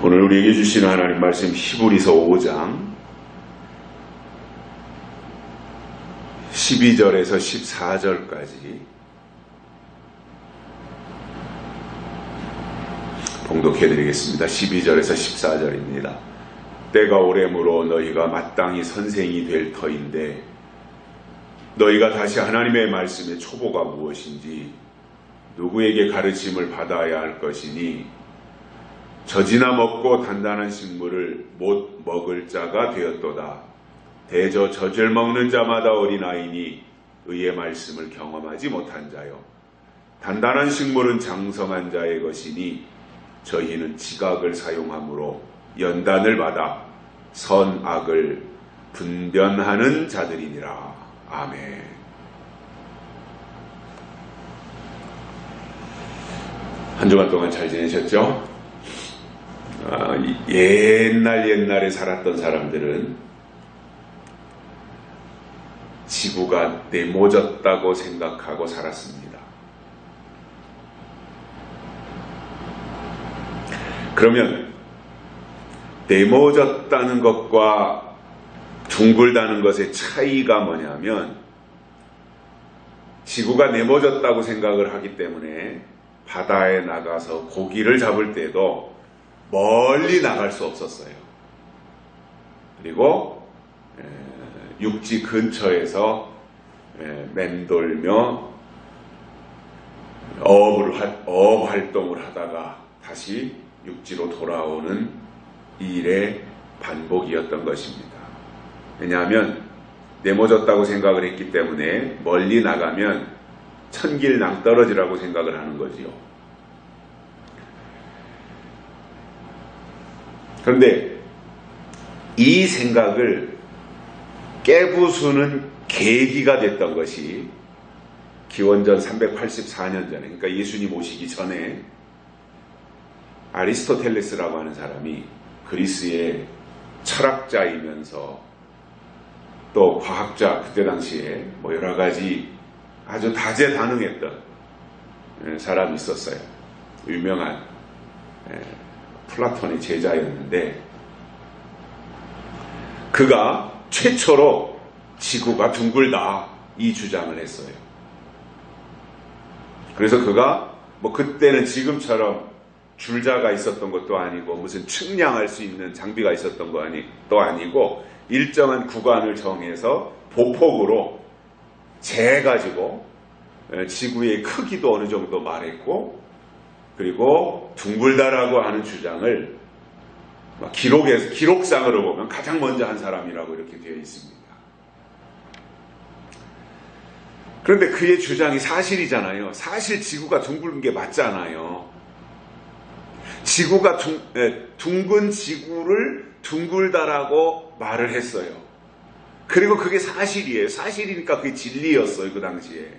오늘 우리에게 주시는 하나님 말씀 히브리서 5장 12절에서 14절까지 봉독해드리겠습니다. 12절에서 14절입니다. 때가 오래므로 너희가 마땅히 선생이 될 터인데 너희가 다시 하나님의 말씀의 초보가 무엇인지 누구에게 가르침을 받아야 할 것이니 젖이나 먹고 단단한 식물을 못 먹을 자가 되었도다. 대저 젖을 먹는 자마다 어린아이니 의의 말씀을 경험하지 못한 자요. 단단한 식물은 장성한 자의 것이니 저희는 지각을 사용함으로 연단을 받아 선악을 분별하는 자들이니라. 아멘. 한 주간 동안 잘 지내셨죠? 옛날에 살았던 사람들은 지구가 네모졌다고 생각하고 살았습니다. 그러면 네모졌다는 것과 둥글다는 것의 차이가 뭐냐면 지구가 네모졌다고 생각을 하기 때문에 바다에 나가서 고기를 잡을 때도 멀리 나갈 수 없었어요. 그리고 육지 근처에서 맴돌며 어업 활동을 하다가 다시 육지로 돌아오는 일의 반복이었던 것입니다. 왜냐하면 네모졌다고 생각을 했기 때문에 멀리 나가면 천길 낭떠러지라고 생각을 하는 거지요. 그런데 이 생각을 깨부수는 계기가 됐던 것이 기원전 384년 전에, 그러니까 예수님 오시기 전에 아리스토텔레스라고 하는 사람이 그리스의 철학자이면서 또 과학자, 그때 당시에 뭐 여러 가지 아주 다재다능했던 사람이 있었어요. 유명한 플라톤의 제자였는데 그가 최초로 지구가 둥글다 이 주장을 했어요. 그래서 그가 뭐 그때는 지금처럼 줄자가 있었던 것도 아니고 무슨 측량할 수 있는 장비가 있었던 것도 아니고 일정한 구간을 정해서 보폭으로 재가지고 지구의 크기도 어느 정도 말했고 그리고 둥글다라고 하는 주장을 기록상으로 보면 가장 먼저 한 사람이라고 이렇게 되어 있습니다. 그런데 그의 주장이 사실이잖아요. 사실 지구가 둥근 게 맞잖아요. 지구가 둥근 지구를 둥글다라고 말을 했어요. 그리고 그게 사실이에요. 사실이니까 그게 진리였어요. 그 당시에.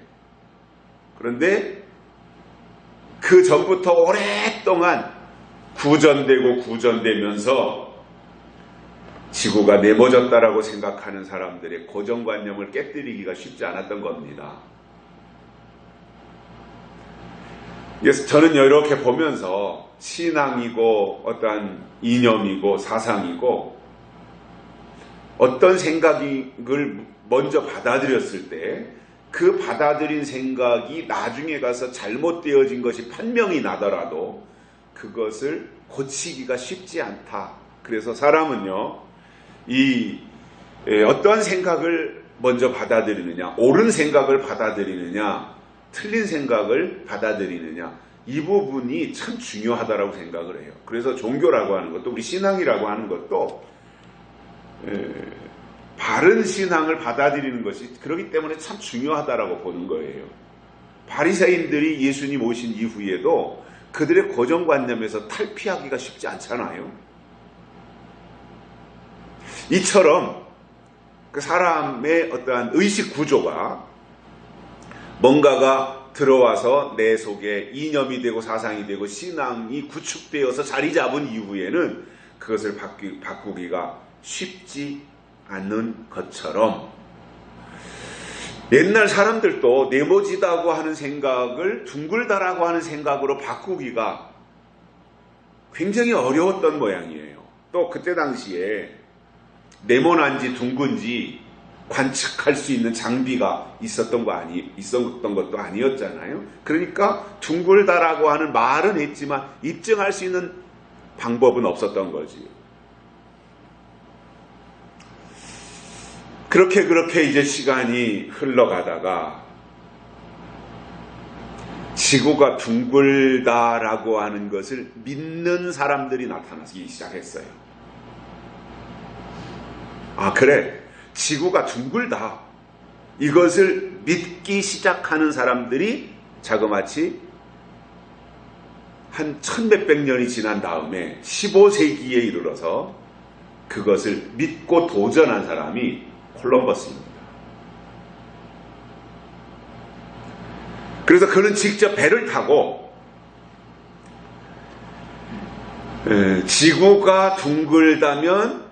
그런데 그 전부터 오랫동안 구전되면서 지구가 네모졌다라고 생각하는 사람들의 고정관념을 깨뜨리기가 쉽지 않았던 겁니다. 그래서 저는 이렇게 보면서 신앙이고 어떠한 이념이고 사상이고 어떤 생각을 먼저 받아들였을 때 그 받아들인 생각이 나중에 가서 잘못되어진 것이 판명이 나더라도 그것을 고치기가 쉽지 않다. 그래서 사람은요, 어떠한 생각을 먼저 받아들이느냐, 옳은 생각을 받아들이느냐, 틀린 생각을 받아들이느냐, 이 부분이 참 중요하다라고 생각을 해요. 그래서 종교라고 하는 것도, 우리 신앙이라고 하는 것도 바른 신앙을 받아들이는 것이 그렇기 때문에 참 중요하다라고 보는 거예요. 바리새인들이 예수님 오신 이후에도 그들의 고정관념에서 탈피하기가 쉽지 않잖아요. 이처럼 그 사람의 어떠한 의식 구조가 뭔가가 들어와서 내 속에 이념이 되고 사상이 되고 신앙이 구축되어서 자리 잡은 이후에는 그것을 바꾸기가 쉽지 않는 것처럼 옛날 사람들도 네모지다고 하는 생각을 둥글다라고 하는 생각으로 바꾸기가 굉장히 어려웠던 모양이에요. 또 그때 당시에 네모난지 둥근지 관측할 수 있는 장비가 있었던 것도 아니었잖아요. 그러니까 둥글다라고 하는 말은 했지만 입증할 수 있는 방법은 없었던 거지. 그렇게 이제 시간이 흘러가다가 지구가 둥글다라고 하는 것을 믿는 사람들이 나타나기 시작했어요. 아, 그래. 지구가 둥글다. 이것을 믿기 시작하는 사람들이 자그마치 한 1000몇백 년이 지난 다음에 15세기에 이르러서 그것을 믿고 도전한 사람이 콜럼버스입니다. 그래서 그는 직접 배를 타고 지구가 둥글다면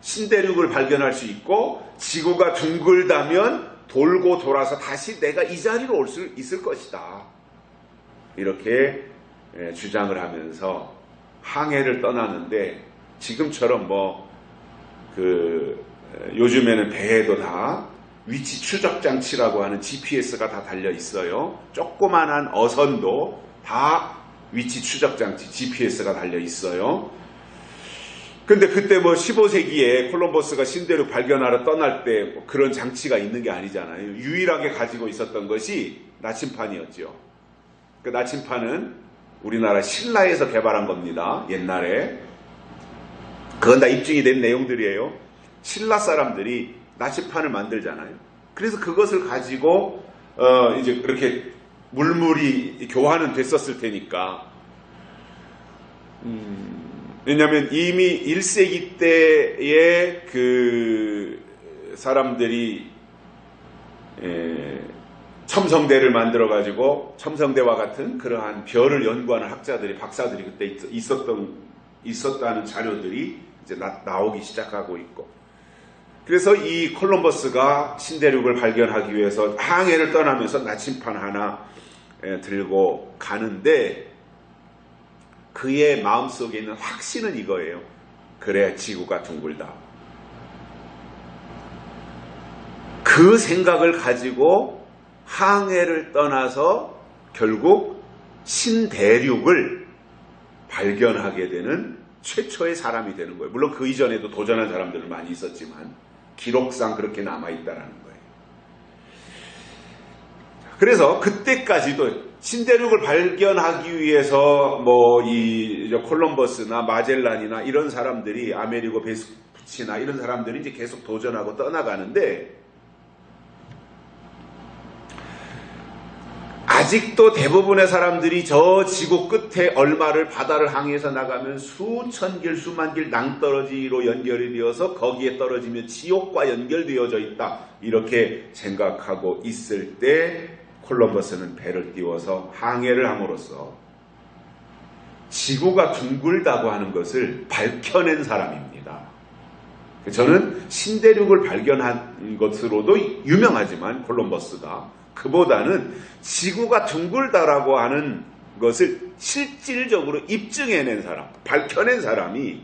신대륙을 발견할 수 있고 지구가 둥글다면 돌고 돌아서 다시 내가 이 자리로 올 수 있을 것이다. 이렇게 주장을 하면서 항해를 떠나는데 지금처럼 요즘에는 배에도 다 위치 추적 장치라고 하는 GPS가 다 달려 있어요. 조그만한 어선도 다 위치 추적 장치 GPS가 달려 있어요. 근데 그때 15세기에 콜럼버스가 신대륙 발견하러 떠날 때 그런 장치가 있는 게 아니잖아요. 유일하게 가지고 있었던 것이 나침판이었죠. 그 나침판은 우리나라 신라에서 개발한 겁니다. 옛날에. 그건 다 입증이 된 내용들이에요. 신라 사람들이 나침판을 만들잖아요. 그래서 그것을 가지고 이제 그렇게 물물이 교환은 됐었을 테니까. 왜냐하면 이미 1세기 때에 그 사람들이 첨성대를 만들어 가지고 첨성대와 같은 그러한 별을 연구하는 학자들이 박사들이 그때 있었다는 자료들이 이제 나오기 시작하고 있고, 그래서 이 콜럼버스가 신대륙을 발견하기 위해서 항해를 떠나면서 나침판 하나 들고 가는데 그의 마음속에 있는 확신은 이거예요. 그래, 지구가 둥글다. 그 생각을 가지고 항해를 떠나서 결국 신대륙을 발견하게 되는 최초의 사람이 되는 거예요. 물론 그 이전에도 도전한 사람들은 많이 있었지만 기록상 그렇게 남아있다라는 거예요. 그래서 그때까지도 신대륙을 발견하기 위해서 이 콜럼버스나 마젤란이나 이런 사람들이, 아메리고 베스푸치나 이런 사람들이 이제 계속 도전하고 떠나가는데 아직도 대부분의 사람들이 저 지구 끝에 얼마를 바다를 항해해서 나가면 수천 길, 수만 길 낭떠러지로 연결이 되어서 거기에 떨어지면 지옥과 연결되어져 있다. 이렇게 생각하고 있을 때 콜럼버스는 배를 띄워서 항해를 함으로써 지구가 둥글다고 하는 것을 밝혀낸 사람입니다. 저는 신대륙을 발견한 것으로도 유명하지만 콜럼버스가 그보다는 지구가 둥글다라고 하는 것을 실질적으로 입증해낸 사람, 밝혀낸 사람이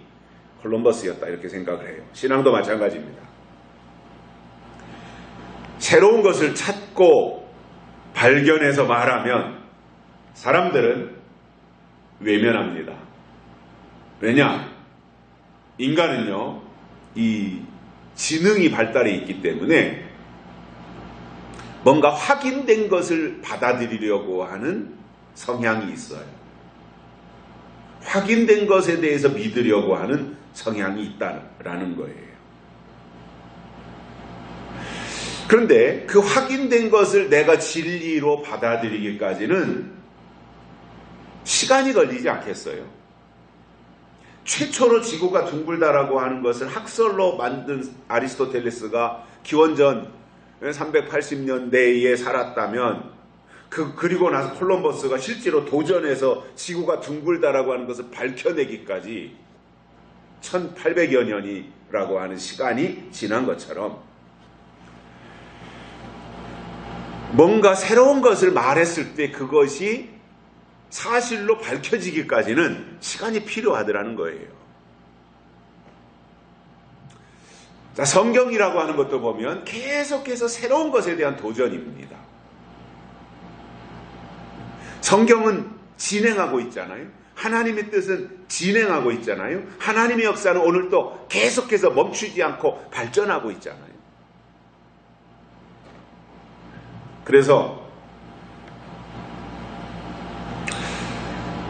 콜럼버스였다, 이렇게 생각을 해요. 신앙도 마찬가지입니다. 새로운 것을 찾고 발견해서 말하면 사람들은 외면합니다. 왜냐? 인간은요, 이 지능이 발달해 있기 때문에 뭔가 확인된 것을 받아들이려고 하는 성향이 있어요. 확인된 것에 대해서 믿으려고 하는 성향이 있다라는 거예요. 그런데 그 확인된 것을 내가 진리로 받아들이기까지는 시간이 걸리지 않겠어요? 최초로 지구가 둥글다라고 하는 것을 학설로 만든 아리스토텔레스가 기원전 380년대에 살았다면 그리고 나서 콜럼버스가 실제로 도전해서 지구가 둥글다라고 하는 것을 밝혀내기까지 1800여 년이라고 하는 시간이 지난 것처럼 뭔가 새로운 것을 말했을 때 그것이 사실로 밝혀지기까지는 시간이 필요하더라는 거예요. 자, 성경이라고 하는 것도 보면 계속해서 새로운 것에 대한 도전입니다. 성경은 진행하고 있잖아요. 하나님의 뜻은 진행하고 있잖아요. 하나님의 역사는 오늘도 계속해서 멈추지 않고 발전하고 있잖아요. 그래서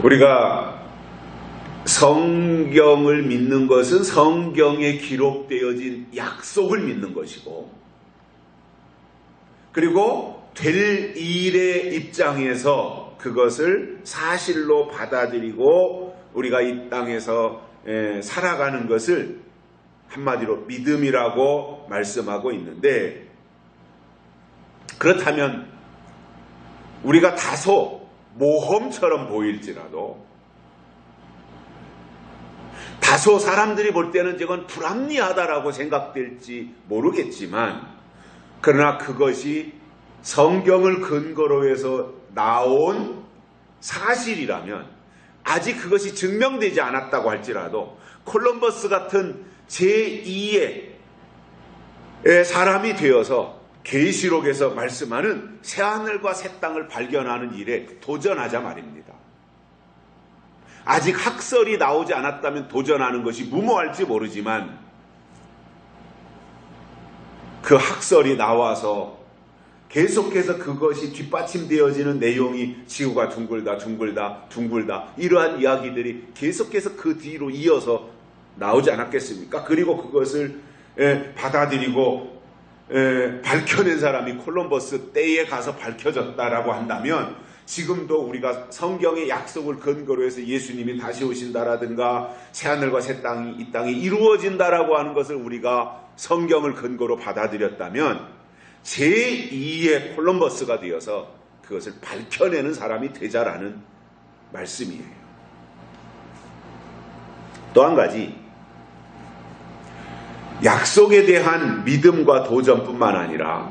우리가 성경을 믿는 것은 성경에 기록되어진 약속을 믿는 것이고, 그리고 될 일의 입장에서 그것을 사실로 받아들이고 우리가 이 땅에서 살아가는 것을 한마디로 믿음이라고 말씀하고 있는데, 그렇다면 우리가 다소 모험처럼 보일지라도, 다소 사람들이 볼 때는 저건 불합리하다라고 생각될지 모르겠지만, 그러나 그것이 성경을 근거로 해서 나온 사실이라면, 아직 그것이 증명되지 않았다고 할지라도 콜럼버스 같은 제2의 사람이 되어서 계시록에서 말씀하는 새하늘과 새 땅을 발견하는 일에 도전하자 말입니다. 아직 학설이 나오지 않았다면 도전하는 것이 무모할지 모르지만, 그 학설이 나와서 계속해서 그것이 뒷받침되어지는 내용이 지구가 둥글다 이러한 이야기들이 계속해서 그 뒤로 이어서 나오지 않았겠습니까? 그리고 그것을 받아들이고 밝혀낸 사람이 콜럼버스 때에 가서 밝혀졌다라고 한다면, 지금도 우리가 성경의 약속을 근거로 해서 예수님이 다시 오신다라든가 새하늘과 새 땅이 이 땅이 이루어진다라고 하는 것을 우리가 성경을 근거로 받아들였다면, 제2의 콜럼버스가 되어서 그것을 밝혀내는 사람이 되자라는 말씀이에요. 또 한 가지, 약속에 대한 믿음과 도전뿐만 아니라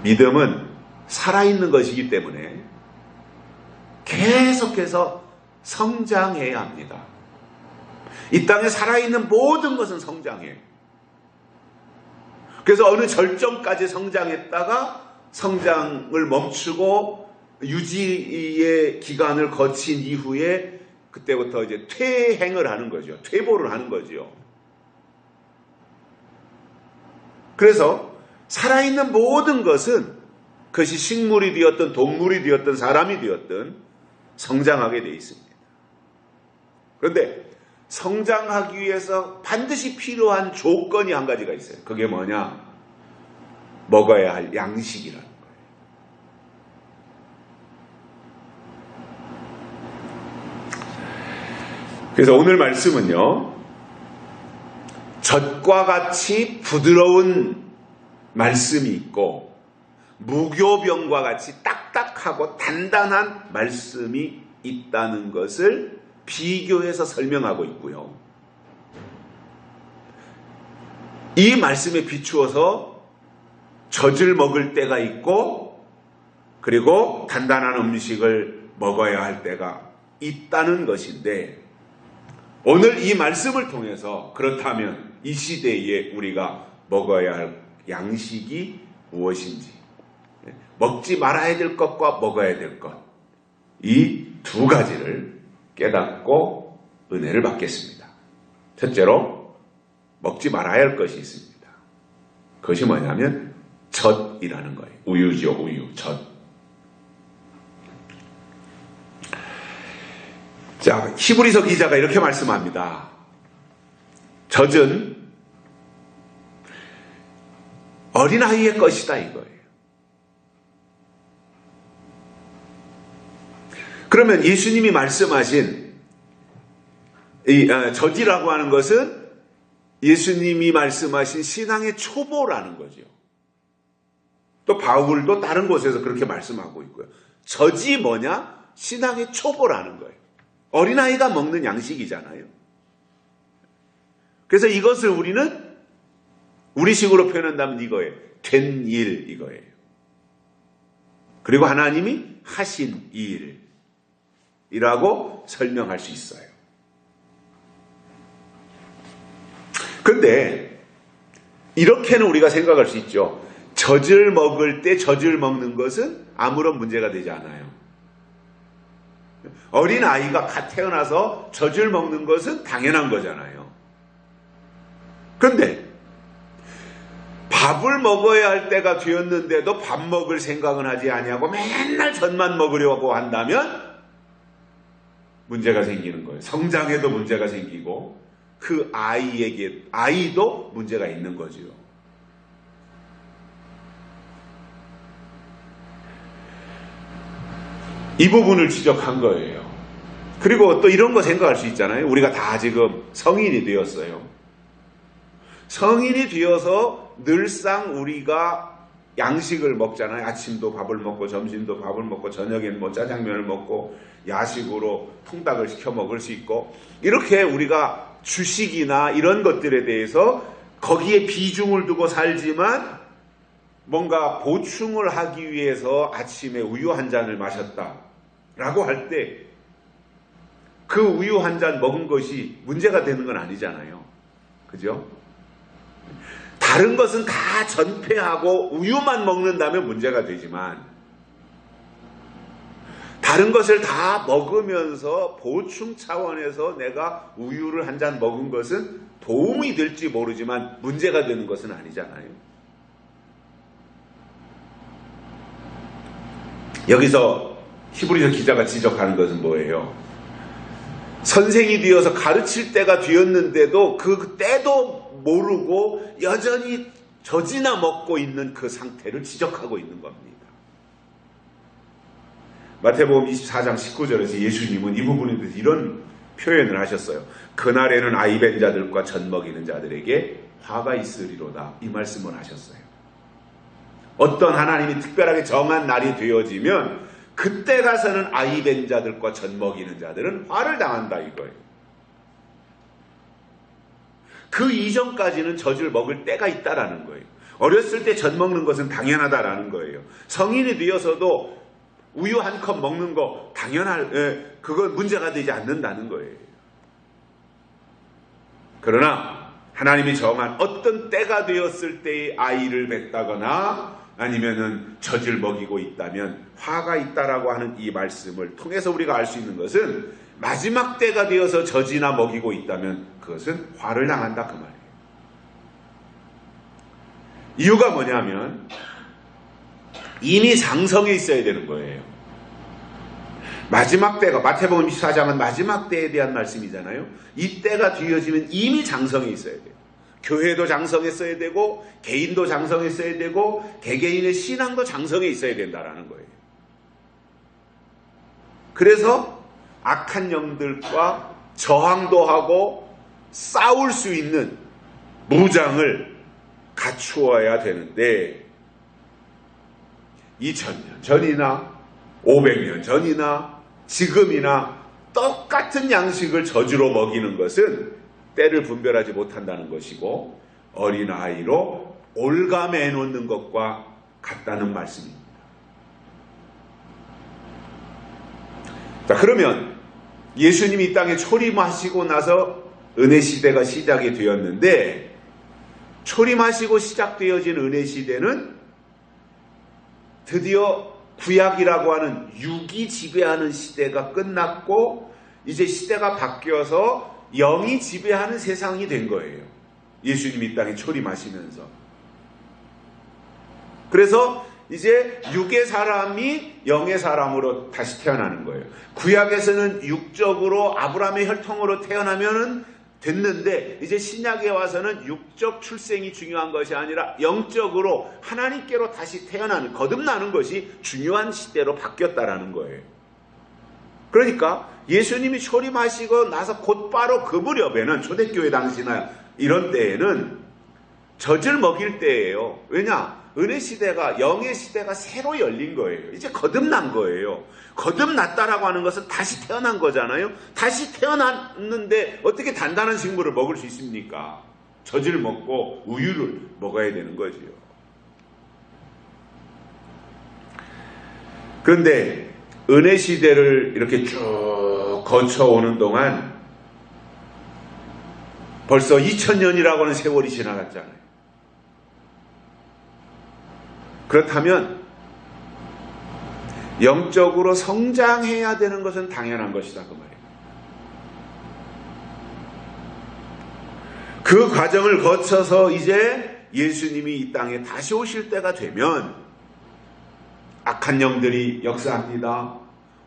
믿음은 살아있는 것이기 때문에 계속해서 성장해야 합니다. 이 땅에 살아있는 모든 것은 성장해요. 그래서 어느 절정까지 성장했다가 성장을 멈추고 유지의 기간을 거친 이후에 그때부터 이제 퇴행을 하는 거죠. 퇴보를 하는 거죠. 그래서 살아있는 모든 것은, 그것이 식물이 되었든 동물이 되었든 사람이 되었든 성장하게 되어 있습니다. 그런데 성장하기 위해서 반드시 필요한 조건이 한 가지가 있어요. 그게 뭐냐? 먹어야 할 양식이라는 거예요. 그래서 오늘 말씀은요, 젖과 같이 부드러운 말씀이 있고 무교병과 같이 딱딱하고 단단한 말씀이 있다는 것을 비교해서 설명하고 있고요. 이 말씀에 비추어서 젖을 먹을 때가 있고, 그리고 단단한 음식을 먹어야 할 때가 있다는 것인데, 오늘 이 말씀을 통해서 그렇다면 이 시대에 우리가 먹어야 할 양식이 무엇인지, 먹지 말아야 될 것과 먹어야 될 것, 이 두 가지를 깨닫고 은혜를 받겠습니다. 첫째로 먹지 말아야 할 것이 있습니다. 그것이 뭐냐면 젖이라는 거예요. 우유죠, 우유, 젖. 자, 히브리서 기자가 이렇게 말씀합니다. 젖은 어린아이의 것이다 이거예요. 그러면 예수님이 말씀하신 이 젖이라고 하는 것은 예수님이 말씀하신 신앙의 초보라는 거죠. 또 바울도 다른 곳에서 그렇게 말씀하고 있고요. 젖이 뭐냐? 신앙의 초보라는 거예요. 어린아이가 먹는 양식이잖아요. 그래서 이것을 우리는 우리식으로 표현한다면 이거예요. 된 일 이거예요. 그리고 하나님이 하신 일 이라고 설명할 수 있어요. 근데 이렇게는 우리가 생각할 수 있죠. 젖을 먹을 때 젖을 먹는 것은 아무런 문제가 되지 않아요. 어린 아이가 갓 태어나서 젖을 먹는 것은 당연한 거잖아요. 그런데 밥을 먹어야 할 때가 되었는데도 밥 먹을 생각은 하지 아니하고 맨날 젖만 먹으려고 한다면 문제가 생기는 거예요. 성장에도 문제가 생기고 그 아이도 문제가 있는 거죠. 이 부분을 지적한 거예요. 그리고 또 이런 거 생각할 수 있잖아요. 우리가 다 지금 성인이 되었어요. 성인이 되어서 늘상 우리가 양식을 먹잖아요. 아침도 밥을 먹고 점심도 밥을 먹고 저녁엔 뭐 짜장면을 먹고 야식으로 통닭을 시켜 먹을 수 있고 이렇게 우리가 주식이나 이런 것들에 대해서 거기에 비중을 두고 살지만 뭔가 보충을 하기 위해서 아침에 우유 한 잔을 마셨다라고 할 때 그 우유 한 잔 먹은 것이 문제가 되는 건 아니잖아요. 그죠? 다른 것은 다 전폐하고 우유만 먹는다면 문제가 되지만 다른 것을 다 먹으면서 보충 차원에서 내가 우유를 한 잔 먹은 것은 도움이 될지 모르지만 문제가 되는 것은 아니잖아요. 여기서 히브리서 기자가 지적하는 것은 뭐예요? 선생이 되어서 가르칠 때가 되었는데도 그 때도 모르고 여전히 젖이나 먹고 있는 그 상태를 지적하고 있는 겁니다. 마태복음 24장 19절에서 예수님은 이 부분에 대해서 이런 표현을 하셨어요. 그날에는 아이벤 자들과 젖 먹이는 자들에게 화가 있으리로다. 이 말씀을 하셨어요. 어떤 하나님이 특별하게 정한 날이 되어지면 그때 가서는 아이벤 자들과 젖 먹이는 자들은 화를 당한다 이거예요. 그 이전까지는 젖을 먹을 때가 있다라는 거예요. 어렸을 때 젖 먹는 것은 당연하다라는 거예요. 성인이 되어서도 우유 한 컵 먹는 거 그건 문제가 되지 않는다는 거예요. 그러나 하나님이 정한 어떤 때가 되었을 때의 아이를 뱉다거나 아니면은 젖을 먹이고 있다면 화가 있다라고 하는 이 말씀을 통해서 우리가 알 수 있는 것은 마지막 때가 되어서 젖이나 먹이고 있다면 그것은 화를 당한다 그 말이에요. 이유가 뭐냐면 이미 장성해 있어야 되는 거예요. 마지막 때가 마태복음 24장은 마지막 때에 대한 말씀이잖아요. 이 때가 뒤어지면 이미 장성해 있어야 돼요. 교회도 장성했어야 되고 개인도 장성했어야 되고 개개인의 신앙도 장성해 있어야 된다라는 거예요. 그래서 악한 영들과 저항도 하고 싸울 수 있는 무장을 갖추어야 되는데 2000년 전이나 500년 전이나 지금이나 똑같은 양식을 저주로 먹이는 것은 때를 분별하지 못한다는 것이고 어린아이로 올가매 놓는 것과 같다는 말씀입니다. 자, 그러면 예수님이 이 땅에 초림하시고 나서 은혜 시대가 시작이 되었는데 초림하시고 시작되어진 은혜 시대는 드디어 구약이라고 하는 육이 지배하는 시대가 끝났고 이제 시대가 바뀌어서 영이 지배하는 세상이 된 거예요. 예수님이 이 땅에 초림하시면서. 그래서 이제 육의 사람이 영의 사람으로 다시 태어나는 거예요. 구약에서는 육적으로 아브라함의 혈통으로 태어나면은 됐는데 이제 신약에 와서는 육적 출생이 중요한 것이 아니라 영적으로 하나님께로 다시 태어나는, 거듭나는 것이 중요한 시대로 바뀌었다라는 거예요. 그러니까 예수님이 초림하시고 나서 곧바로 그 무렵에는 초대교회 당시나 이런 때에는 젖을 먹일 때예요. 왜냐? 은혜 시대가, 영의 시대가 새로 열린 거예요. 이제 거듭난 거예요. 거듭났다라고 하는 것은 다시 태어난 거잖아요. 다시 태어났는데 어떻게 단단한 식물을 먹을 수 있습니까? 젖을 먹고 우유를 먹어야 되는 거지요. 그런데 은혜 시대를 이렇게 쭉 거쳐오는 동안 벌써 2000년이라고 하는 세월이 지나갔잖아요. 그렇다면 영적으로 성장해야 되는 것은 당연한 것이다 그 말이에요. 그 과정을 거쳐서 이제 예수님이 이 땅에 다시 오실 때가 되면 악한 영들이 역사합니다.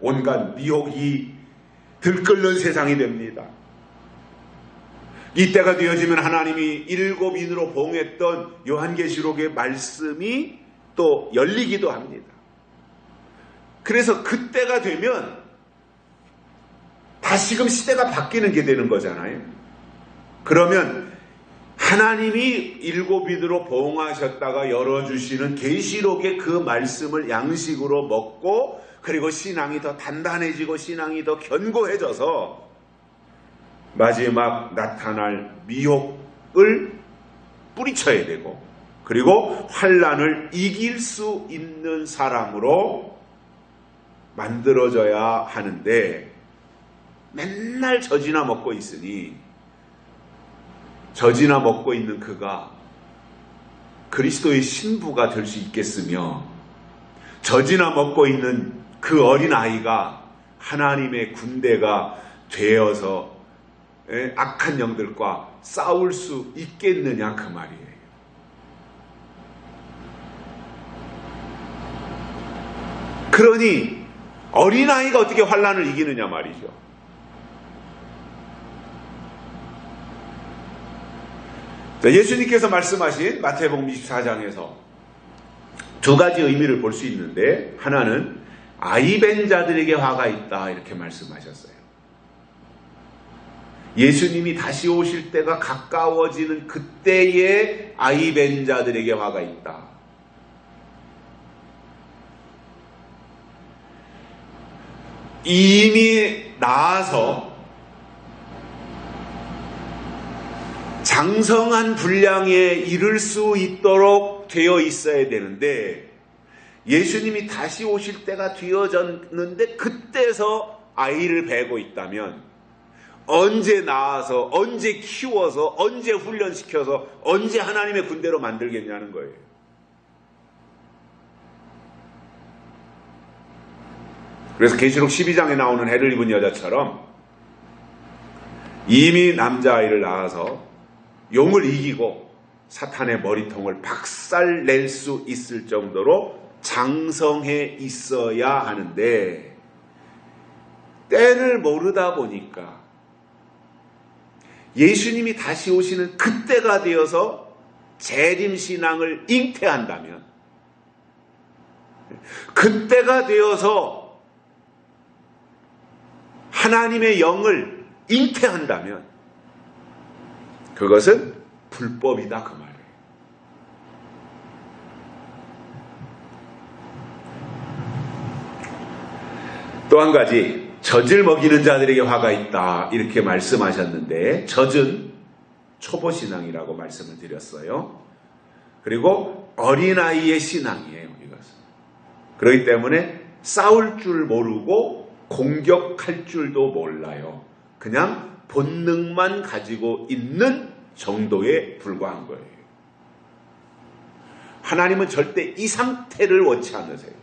온갖 미혹이 들끓는 세상이 됩니다. 이때가 되어지면 하나님이 7인으로 봉했던 요한계시록의 말씀이 또 열리기도 합니다. 그래서 그때가 되면 다시금 시대가 바뀌는 게 되는 거잖아요. 그러면 하나님이 7인으로 봉하셨다가 열어주시는 계시록의 그 말씀을 양식으로 먹고 그리고 신앙이 더 단단해지고 신앙이 더 견고해져서 마지막 나타날 미혹을 뿌리쳐야 되고 그리고 환난을 이길 수 있는 사람으로 만들어져야 하는데 맨날 젖이나 먹고 있으니 젖이나 먹고 있는 그가 그리스도의 신부가 될 수 있겠으며 젖이나 먹고 있는 그 어린아이가 하나님의 군대가 되어서 악한 영들과 싸울 수 있겠느냐 그 말이에요. 그러니 어린아이가 어떻게 환난을 이기느냐 말이죠. 자, 예수님께서 말씀하신 마태복음 24장에서 두 가지 의미를 볼 수 있는데 하나는 아이 벤 자들에게 화가 있다 이렇게 말씀하셨어요. 예수님이 다시 오실 때가 가까워지는 그때에 아이 벤 자들에게 화가 있다. 이미 나아서 장성한 분량에 이를 수 있도록 되어 있어야 되는데 예수님이 다시 오실 때가 되어졌는데 그때서 아이를 베고 있다면 언제 낳아서 언제 키워서 언제 훈련시켜서 언제 하나님의 군대로 만들겠냐는 거예요. 그래서 계시록 12장에 나오는 해를 입은 여자처럼 이미 남자아이를 낳아서 용을 이기고 사탄의 머리통을 박살낼 수 있을 정도로 장성해 있어야 하는데 때를 모르다 보니까 예수님이 다시 오시는 그때가 되어서 재림신앙을 잉태한다면 그때가 되어서 하나님의 영을 잉태한다면 그것은 불법이다 그 말이에요. 또 한 가지 젖을 먹이는 자들에게 화가 있다 이렇게 말씀하셨는데 젖은 초보신앙이라고 말씀을 드렸어요. 그리고 어린아이의 신앙이에요 이것은. 그렇기 때문에 싸울 줄 모르고 공격할 줄도 몰라요. 그냥 본능만 가지고 있는 정도에 불과한 거예요. 하나님은 절대 이 상태를 원치 않으세요.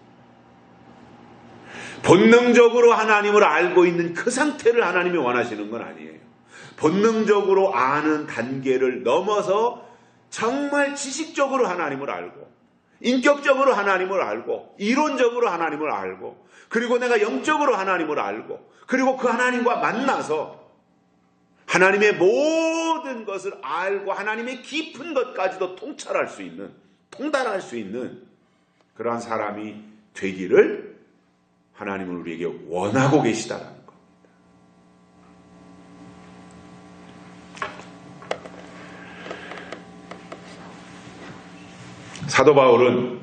본능적으로 하나님을 알고 있는 그 상태를 하나님이 원하시는 건 아니에요. 본능적으로 아는 단계를 넘어서 정말 지식적으로 하나님을 알고 인격적으로 하나님을 알고 이론적으로 하나님을 알고 그리고 내가 영적으로 하나님을 알고 그리고 그 하나님과 만나서 하나님의 모든 것을 알고 하나님의 깊은 것까지도 통찰할 수 있는 통달할 수 있는 그러한 사람이 되기를 하나님은 우리에게 원하고 계시다라는 겁니다. 사도 바울은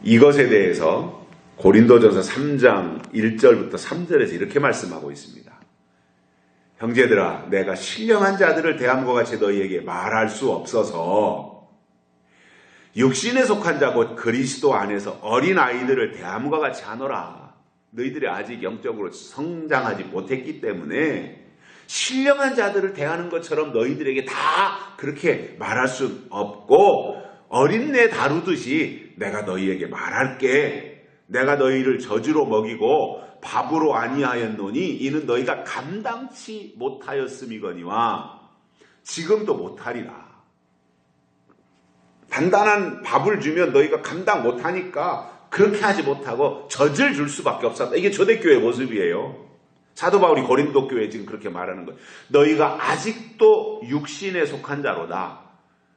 이것에 대해서 고린도전서 3장 1절부터 3절에서 이렇게 말씀하고 있습니다. 형제들아, 내가 신령한 자들을 대함과 같이 너희에게 말할 수 없어서 육신에 속한 자 곧 그리스도 안에서 어린 아이들을 대함과 같이 하노라. 너희들이 아직 영적으로 성장하지 못했기 때문에 신령한 자들을 대하는 것처럼 너희들에게 다 그렇게 말할 수 없고, 어린애 다루듯이 내가 너희에게 말할게. 내가 너희를 젖으로 먹이고 밥으로 아니하였노니 이는 너희가 감당치 못하였음이거니와 지금도 못하리라. 단단한 밥을 주면 너희가 감당 못하니까 그렇게 하지 못하고 젖을 줄 수밖에 없었다. 이게 초대교회의 모습이에요. 사도 바울이 고린도 교회에 지금 그렇게 말하는 거예요. 너희가 아직도 육신에 속한 자로다.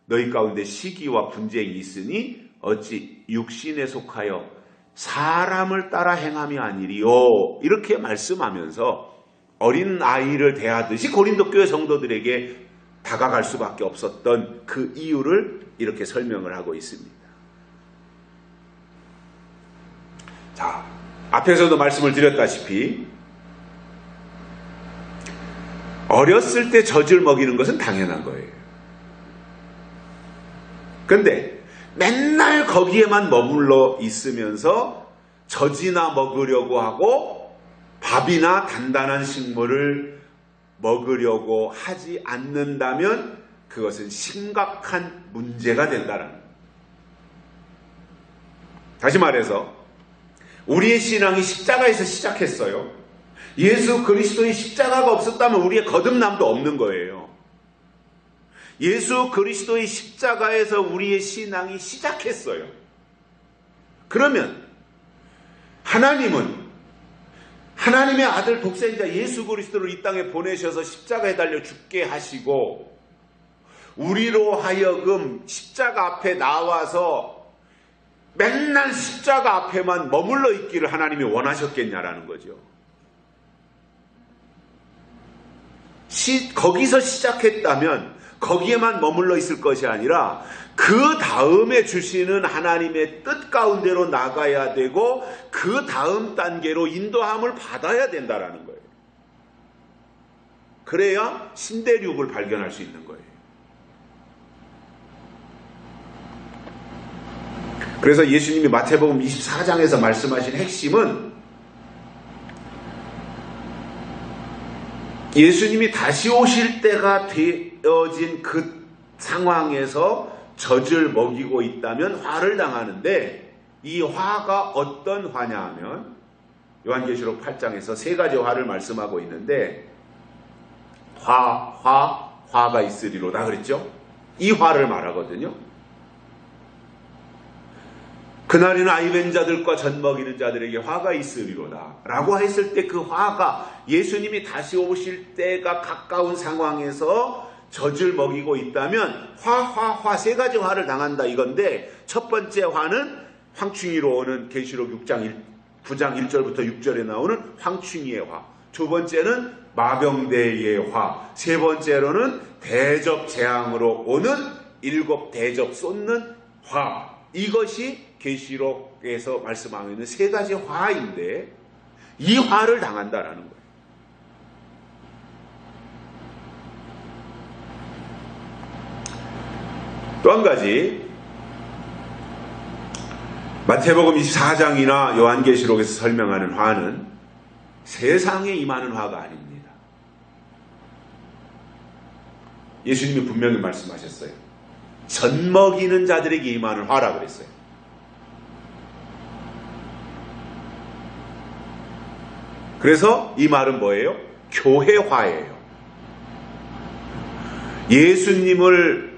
너희 가운데 시기와 분쟁이 있으니 어찌 육신에 속하여 사람을 따라 행함이 아니리요. 이렇게 말씀하면서 어린 아이를 대하듯이 고린도 교회 성도들에게 다가갈 수밖에 없었던 그 이유를 이렇게 설명을 하고 있습니다. 자, 앞에서도 말씀을 드렸다시피 어렸을 때 젖을 먹이는 것은 당연한 거예요. 그런데 맨날 거기에만 머물러 있으면서 젖이나 먹으려고 하고 밥이나 단단한 식물을 먹으려고 하지 않는다면 그것은 심각한 문제가 된다는 거예요. 다시 말해서 우리의 신앙이 십자가에서 시작했어요. 예수 그리스도의 십자가가 없었다면 우리의 거듭남도 없는 거예요. 예수 그리스도의 십자가에서 우리의 신앙이 시작했어요. 그러면 하나님은 하나님의 아들 독생자 예수 그리스도를 이 땅에 보내셔서 십자가에 달려 죽게 하시고 우리로 하여금 십자가 앞에 나와서 맨날 십자가 앞에만 머물러 있기를 하나님이 원하셨겠냐라는 거죠. 거기서 시작했다면 거기에만 머물러 있을 것이 아니라 그 다음에 주시는 하나님의 뜻 가운데로 나가야 되고 그 다음 단계로 인도함을 받아야 된다라는 거예요. 그래야 신대륙을 발견할 수 있는 거예요. 그래서 예수님이 마태복음 24장에서 말씀하신 핵심은 예수님이 다시 오실 때가 되어진 그 상황에서 젖을 먹이고 있다면 화를 당하는데 이 화가 어떤 화냐 하면 요한계시록 8장에서 세 가지 화를 말씀하고 있는데 화가 있으리로다 그랬죠? 이 화를 말하거든요. 그날에는 아이벤 자들과 젖 먹이는 자들에게 화가 있으리로다 라고 했을 때 그 화가 예수님이 다시 오실 때가 가까운 상황에서 젖을 먹이고 있다면 세 가지 화를 당한다 이건데 첫 번째 화는 황충이로 오는 계시록 9장 1절부터 6절에 나오는 황충이의 화, 두 번째는 마병대의 화, 세 번째로는 대접 재앙으로 오는 7 대접 쏟는 화. 이것이 계시록에서 말씀하고 있는 세 가지 화인데 이 화를 당한다라는 거예요. 또 한 가지 마태복음 24장이나 요한계시록에서 설명하는 화는 세상에 임하는 화가 아닙니다. 예수님이 분명히 말씀하셨어요. 젖 먹이는 자들에게 임하는 화라 그랬어요. 그래서 이 말은 뭐예요? 교회화예요. 예수님을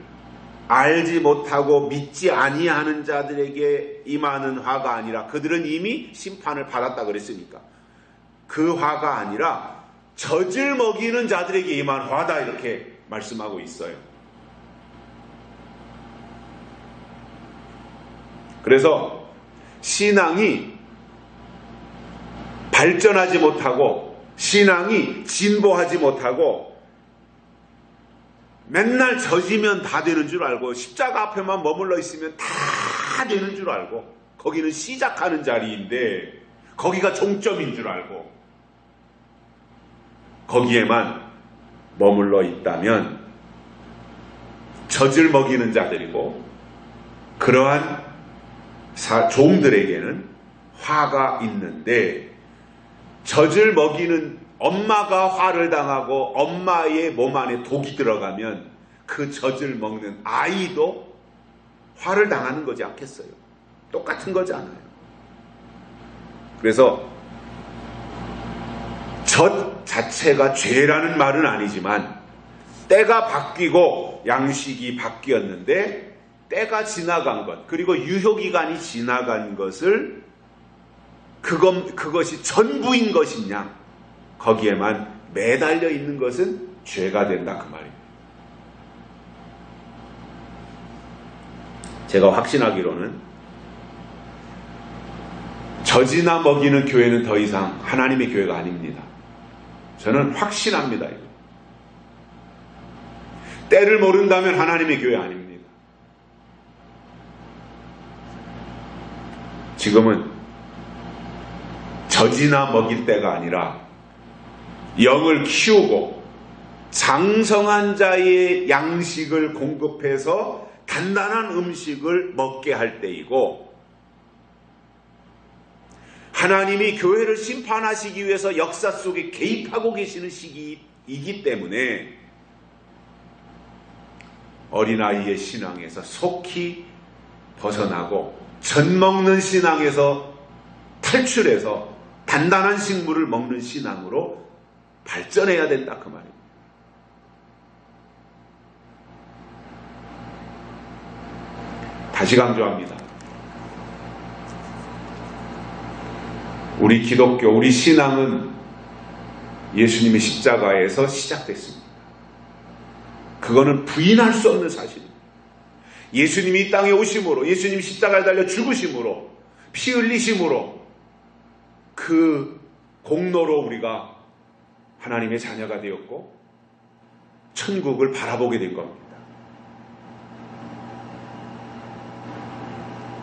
알지 못하고 믿지 아니하는 자들에게 임하는 화가 아니라 그들은 이미 심판을 받았다 그랬으니까 그 화가 아니라 젖을 먹이는 자들에게 임한 화다 이렇게 말씀하고 있어요. 그래서 신앙이 발전하지 못하고 신앙이 진보하지 못하고 맨날 젖이면 다 되는 줄 알고 십자가 앞에만 머물러 있으면 다 되는 줄 알고 거기는 시작하는 자리인데 거기가 종점인 줄 알고 거기에만 머물러 있다면 젖을 먹이는 자들이고 그러한 종들에게는 화가 있는데 젖을 먹이는 엄마가 화를 당하고 엄마의 몸 안에 독이 들어가면 그 젖을 먹는 아이도 화를 당하는 거지 않겠어요? 똑같은 거잖아요. 그래서 젖 자체가 죄라는 말은 아니지만 때가 바뀌고 양식이 바뀌었는데 때가 지나간 것, 그리고 유효기간이 지나간 것을 그것이 전부인 것이냐, 거기에만 매달려 있는 것은 죄가 된다, 그 말입니다. 제가 확신하기로는 젖이나 먹이는 교회는 더 이상 하나님의 교회가 아닙니다. 저는 확신합니다. 이거. 때를 모른다면 하나님의 교회 아닙니다. 지금은 젖이나 먹일 때가 아니라 영을 키우고 장성한 자의 양식을 공급해서 단단한 음식을 먹게 할 때이고, 하나님이 교회를 심판하시기 위해서 역사 속에 개입하고 계시는 시기이기 때문에 어린아이의 신앙에서 속히 벗어나고 젖 먹는 신앙에서 탈출해서 단단한 식물을 먹는 신앙으로 발전해야 된다, 그 말입니다. 다시 강조합니다. 우리 기독교, 우리 신앙은 예수님의 십자가에서 시작됐습니다. 그거는 부인할 수 없는 사실입니다. 예수님이 이 땅에 오심으로, 예수님이 십자가에 달려 죽으심으로, 피 흘리심으로 그 공로로 우리가 하나님의 자녀가 되었고 천국을 바라보게 된 겁니다.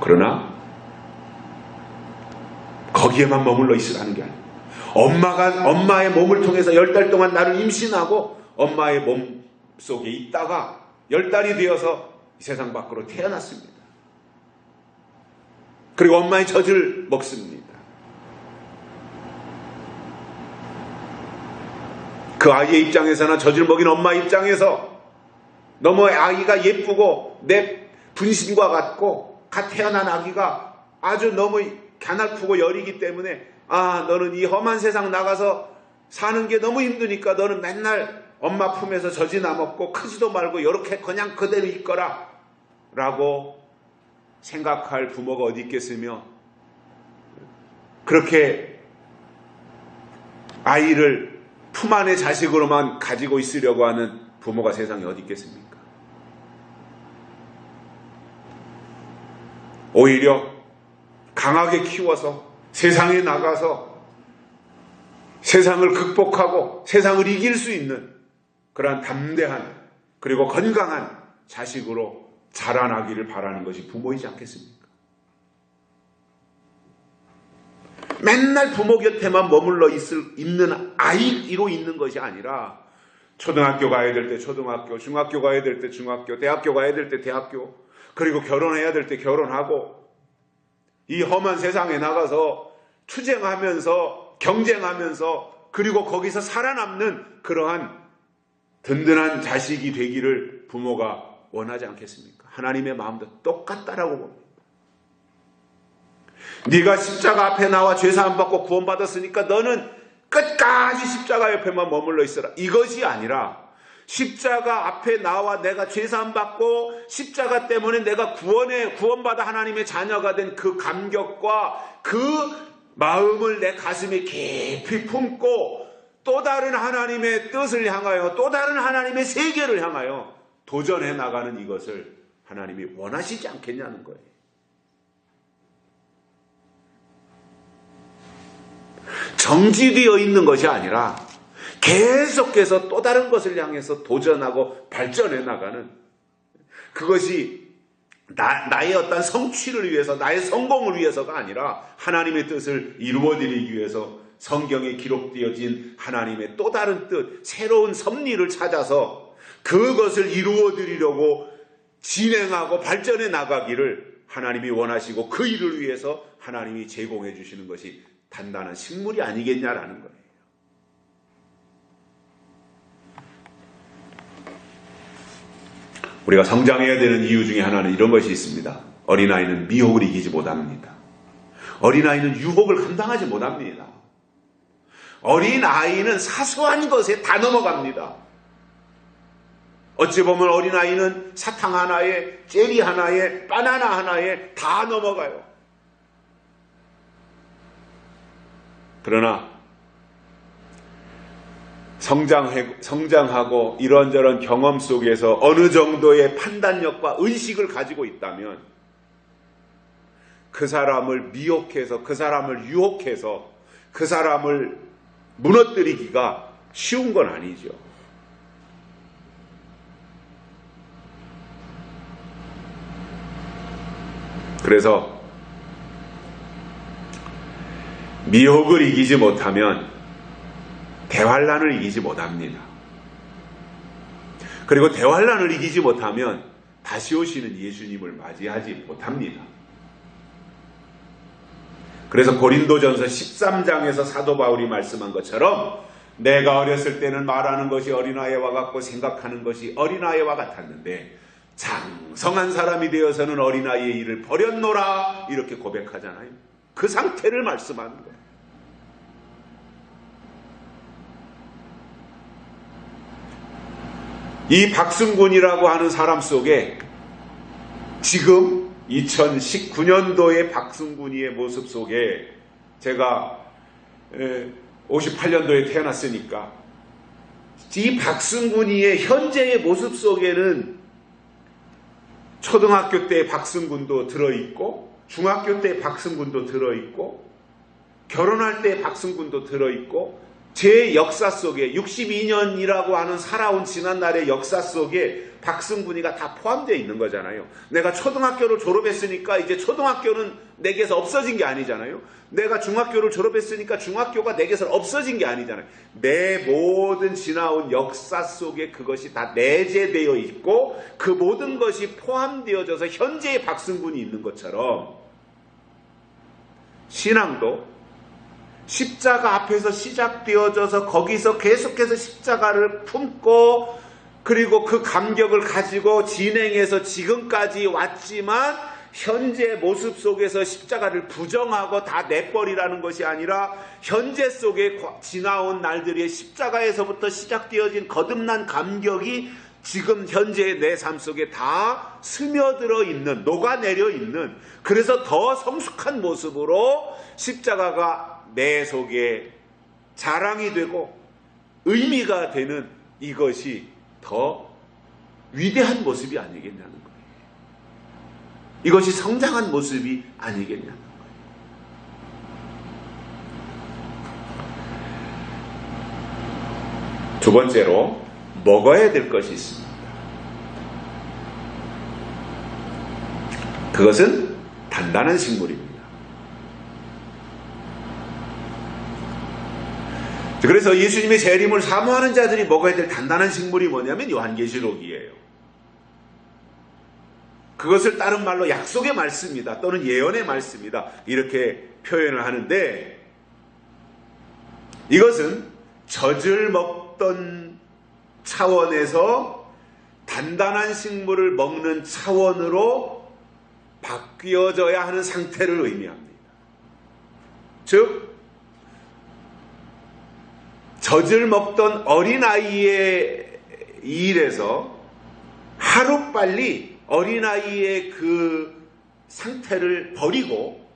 그러나 거기에만 머물러 있으라는 게 아니에요. 엄마의 몸을 통해서 10달 동안 나를 임신하고 엄마의 몸 속에 있다가 10달이 되어서 이 세상 밖으로 태어났습니다. 그리고 엄마의 젖을 먹습니다. 그 아이의 입장에서나 젖을 먹인 엄마 입장에서 너무 아이가 예쁘고 내 분신과 같고 갓 태어난 아기가 아주 너무 가냘프고 여리기 때문에, 아, 너는 이 험한 세상 나가서 사는 게 너무 힘드니까 너는 맨날 엄마 품에서 젖이나 먹고 크지도 말고 이렇게 그냥 그대로 있거라 라고 생각할 부모가 어디 있겠으며, 그렇게 아이를 품 안의 자식으로만 가지고 있으려고 하는 부모가 세상에 어디 있겠습니까? 오히려 강하게 키워서 세상에 나가서 세상을 극복하고 세상을 이길 수 있는 그러한 담대한 그리고 건강한 자식으로 자라나기를 바라는 것이 부모이지 않겠습니까? 맨날 부모 곁에만 머물러 있는 아이로 있는 것이 아니라 초등학교 가야 될 때 초등학교, 중학교 가야 될 때 중학교, 대학교 가야 될 때 대학교, 그리고 결혼해야 될 때 결혼하고 이 험한 세상에 나가서 투쟁하면서 경쟁하면서 그리고 거기서 살아남는 그러한 든든한 자식이 되기를 부모가 원하지 않겠습니까? 하나님의 마음도 똑같다라고 봅니다. 네가 십자가 앞에 나와 죄사함 받고 구원받았으니까 너는 끝까지 십자가 옆에만 머물러 있어라, 이것이 아니라 십자가 앞에 나와 내가 죄사함 받고 십자가 때문에 내가 구원받아 하나님의 자녀가 된 그 감격과 그 마음을 내 가슴에 깊이 품고 또 다른 하나님의 뜻을 향하여, 또 다른 하나님의 세계를 향하여 도전해 나가는 이것을 하나님이 원하시지 않겠냐는 거예요. 정지되어 있는 것이 아니라 계속해서 또 다른 것을 향해서 도전하고 발전해 나가는, 그것이 나의 어떤 성취를 위해서, 나의 성공을 위해서가 아니라 하나님의 뜻을 이루어드리기 위해서 성경에 기록되어진 하나님의 또 다른 뜻, 새로운 섭리를 찾아서 그것을 이루어드리려고 진행하고 발전해 나가기를 하나님이 원하시고 그 일을 위해서 하나님이 제공해 주시는 것이 단단한 식물이 아니겠냐라는 거예요. 우리가 성장해야 되는 이유 중에 하나는 이런 것이 있습니다. 어린아이는 미혹을 이기지 못합니다. 어린아이는 유혹을 감당하지 못합니다. 어린아이는 사소한 것에 다 넘어갑니다. 어찌 보면 어린아이는 사탕 하나에, 젤리 하나에, 바나나 하나에 다 넘어가요. 그러나 성장하고 이런저런 경험 속에서 어느 정도의 판단력과 의식을 가지고 있다면 그 사람을 미혹해서, 그 사람을 유혹해서 그 사람을 무너뜨리기가 쉬운 건 아니죠. 그래서 미혹을 이기지 못하면 대환란을 이기지 못합니다. 그리고 대환란을 이기지 못하면 다시 오시는 예수님을 맞이하지 못합니다. 그래서 고린도전서 13장에서 사도 바울이 말씀한 것처럼 내가 어렸을 때는 말하는 것이 어린아이와 같고 생각하는 것이 어린아이와 같았는데 장성한 사람이 되어서는 어린아이의 일을 버렸노라 이렇게 고백하잖아요. 그 상태를 말씀하는 거예요. 이 박승군이라고 하는 사람 속에 지금 2019년도의 박승군이의 모습 속에 제가 58년도에 태어났으니까 이 박승군이의 현재의 모습 속에는 초등학교 때 박승군도 들어있고 중학교 때 박승군도 들어있고 결혼할 때 박승군도 들어있고 제 역사 속에 62년이라고 하는 살아온 지난날의 역사 속에 박승군이가 다 포함되어 있는 거잖아요. 내가 초등학교를 졸업했으니까 이제 초등학교는 내게서 없어진 게 아니잖아요. 내가 중학교를 졸업했으니까 중학교가 내게서 없어진 게 아니잖아요. 내 모든 지나온 역사 속에 그것이 다 내재되어 있고 그 모든 것이 포함되어져서 현재의 박승군이 있는 것처럼 신앙도 십자가 앞에서 시작되어져서 거기서 계속해서 십자가를 품고 그리고 그 감격을 가지고 진행해서 지금까지 왔지만 현재 모습 속에서 십자가를 부정하고 다 내버리라는 것이 아니라 현재 속에 지나온 날들의 십자가에서부터 시작되어진 거듭난 감격이 지금 현재의 내 삶 속에 다 스며들어 있는, 녹아내려 있는, 그래서 더 성숙한 모습으로 십자가가 내 속에 자랑이 되고 의미가 되는 이것이 더 위대한 모습이 아니겠냐는 거예요. 이것이 성장한 모습이 아니겠냐는 거예요. 두 번째로 먹어야 될 것이 있습니다. 그것은 단단한 식물입니다. 그래서 예수님의 재림을 사모하는 자들이 먹어야 될 단단한 식물이 뭐냐면 요한계시록이에요. 그것을 다른 말로 약속의 말씀이다 또는 예언의 말씀이다 이렇게 표현을 하는데 이것은 젖을 먹던 차원에서 단단한 식물을 먹는 차원으로 바뀌어져야 하는 상태를 의미합니다. 즉 젖을 먹던 어린아이의 일에서 하루빨리 어린아이의 그 상태를 버리고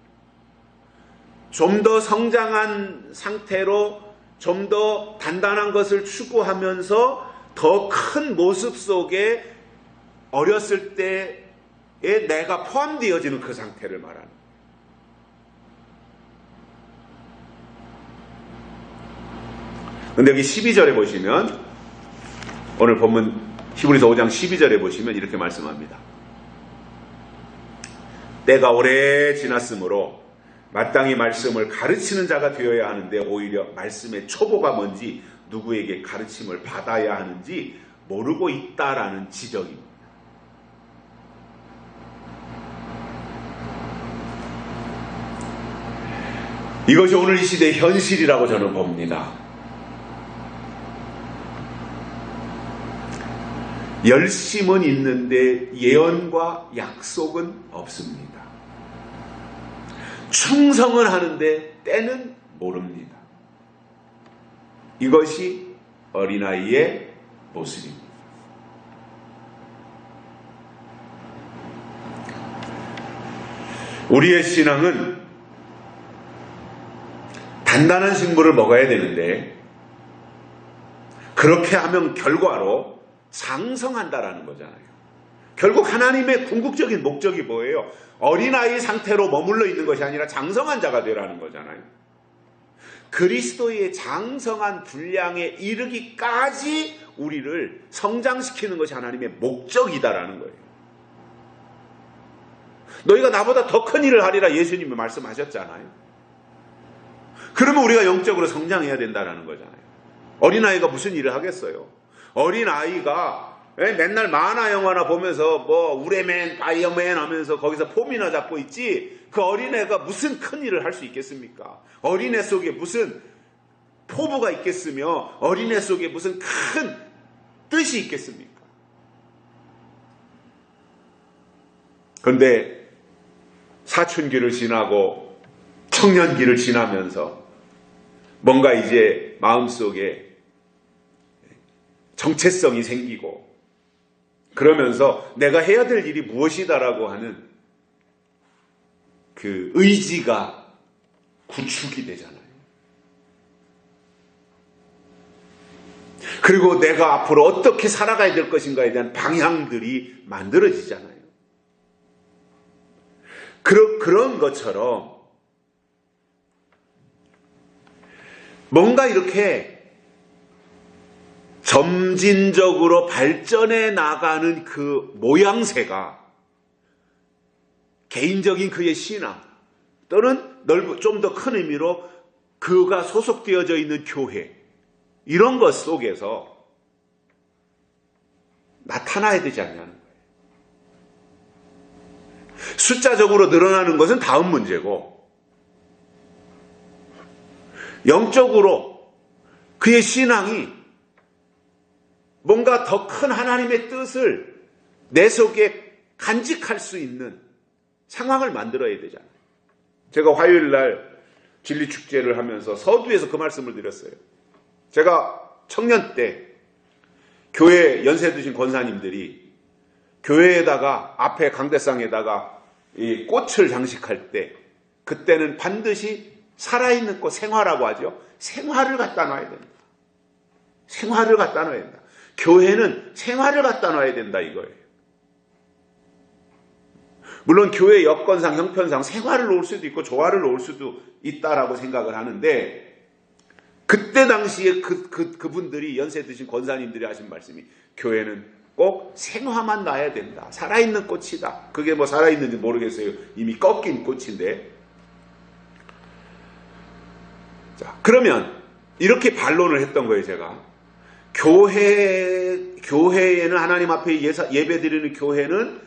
좀 더 성장한 상태로 좀 더 단단한 것을 추구하면서 더 큰 모습 속에 어렸을 때에 내가 포함되어지는 그 상태를 말하는 거예요. 근데 여기 12절에 보시면 오늘 본문 히브리서 5장 12절에 보시면 이렇게 말씀합니다. 때가 오래 지났으므로 마땅히 말씀을 가르치는 자가 되어야 하는데 오히려 말씀의 초보가 뭔지 누구에게 가르침을 받아야 하는지 모르고 있다라는 지적입니다. 이것이 오늘 이 시대의 현실이라고 저는 봅니다. 열심은 있는데 예언과 약속은 없습니다. 충성은 하는데 때는 모릅니다. 이것이 어린아이의 모습입니다. 우리의 신앙은 단단한 식물을 먹어야 되는데 그렇게 하면 결과로 장성한다라는 거잖아요. 결국 하나님의 궁극적인 목적이 뭐예요? 어린아이 상태로 머물러 있는 것이 아니라 장성한 자가 되라는 거잖아요. 그리스도의 장성한 분량에 이르기까지 우리를 성장시키는 것이 하나님의 목적이다라는 거예요. 너희가 나보다 더 큰 일을 하리라 예수님이 말씀하셨잖아요. 그러면 우리가 영적으로 성장해야 된다는 거잖아요. 어린아이가 무슨 일을 하겠어요? 어린아이가 맨날 만화 영화나 보면서 뭐 우레맨 파이어맨 하면서 거기서 폼이나 잡고 있지, 그 어린애가 무슨 큰 일을 할 수 있겠습니까? 어린애 속에 무슨 포부가 있겠으며 어린애 속에 무슨 큰 뜻이 있겠습니까? 그런데 사춘기를 지나고 청년기를 지나면서 뭔가 이제 마음속에 정체성이 생기고 그러면서 내가 해야 될 일이 무엇이다라고 하는 그 의지가 구축이 되잖아요. 그리고 내가 앞으로 어떻게 살아가야 될 것인가에 대한 방향들이 만들어지잖아요. 그런 것처럼 뭔가 이렇게 점진적으로 발전해 나가는 그 모양새가 개인적인 그의 신앙 또는 좀 더 큰 의미로 그가 소속되어져 있는 교회, 이런 것 속에서 나타나야 되지 않냐는 거예요. 숫자적으로 늘어나는 것은 다음 문제고, 영적으로 그의 신앙이 뭔가 더 큰 하나님의 뜻을 내 속에 간직할 수 있는 상황을 만들어야 되잖아요. 제가 화요일 날 진리축제를 하면서 서두에서 그 말씀을 드렸어요. 제가 청년 때 교회 연세 드신 권사님들이 교회에다가 앞에 강대상에다가 이 꽃을 장식할 때 그때는 반드시 살아있는 꽃, 생화라고 하죠. 생화를 갖다 놔야 된다. 생화를 갖다 놔야 된다. 교회는 생화를 갖다 놔야 된다 이거예요. 물론 교회 여건상 형편상 생화를 놓을 수도 있고 조화를 놓을 수도 있다라고 생각을 하는데, 그때 당시에 그분들이 연세 드신 권사님들이 하신 말씀이 교회는 꼭 생화만 놔야 된다. 살아있는 꽃이다. 그게 뭐 살아있는지 모르겠어요. 이미 꺾인 꽃인데. 자, 그러면 이렇게 반론을 했던 거예요, 제가. 교회에는 하나님 앞에 예배 드리는 교회는